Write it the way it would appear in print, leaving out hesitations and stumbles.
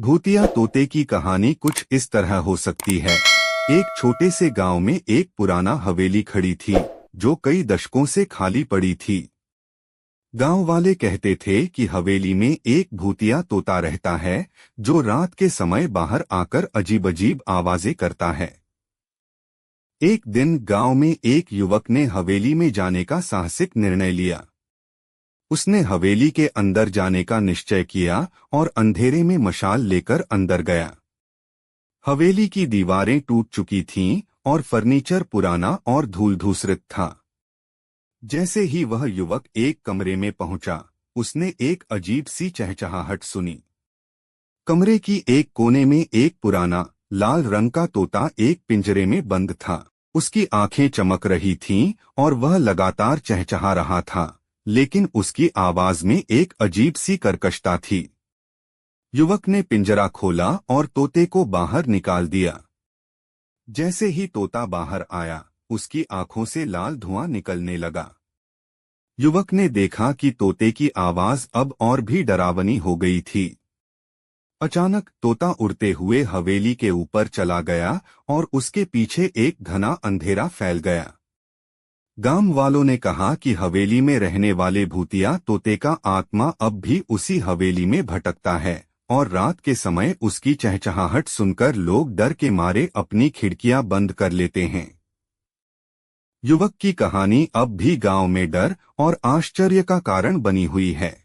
भूतिया तोते की कहानी कुछ इस तरह हो सकती है। एक छोटे से गांव में एक पुराना हवेली खड़ी थी, जो कई दशकों से खाली पड़ी थी। गांव वाले कहते थे कि हवेली में एक भूतिया तोता रहता है, जो रात के समय बाहर आकर अजीब अजीब आवाजें करता है। एक दिन गांव में एक युवक ने हवेली में जाने का साहसिक निर्णय लिया। उसने हवेली के अंदर जाने का निश्चय किया और अंधेरे में मशाल लेकर अंदर गया। हवेली की दीवारें टूट चुकी थीं और फर्नीचर पुराना और धूल-धूसरित था। जैसे ही वह युवक एक कमरे में पहुंचा, उसने एक अजीब सी चहचहाहट सुनी। कमरे की एक कोने में एक पुराना लाल रंग का तोता एक पिंजरे में बंद था। उसकी आंखें चमक रही थीं और वह लगातार चहचहा रहा था, लेकिन उसकी आवाज में एक अजीब सी कर्कशता थी। युवक ने पिंजरा खोला और तोते को बाहर निकाल दिया। जैसे ही तोता बाहर आया, उसकी आंखों से लाल धुआं निकलने लगा। युवक ने देखा कि तोते की आवाज अब और भी डरावनी हो गई थी। अचानक तोता उड़ते हुए हवेली के ऊपर चला गया और उसके पीछे एक घना अंधेरा फैल गया। गांव वालों ने कहा कि हवेली में रहने वाले भूतिया तोते का आत्मा अब भी उसी हवेली में भटकता है और रात के समय उसकी चहचहाहट सुनकर लोग डर के मारे अपनी खिड़कियां बंद कर लेते हैं। युवक की कहानी अब भी गांव में डर और आश्चर्य का कारण बनी हुई है।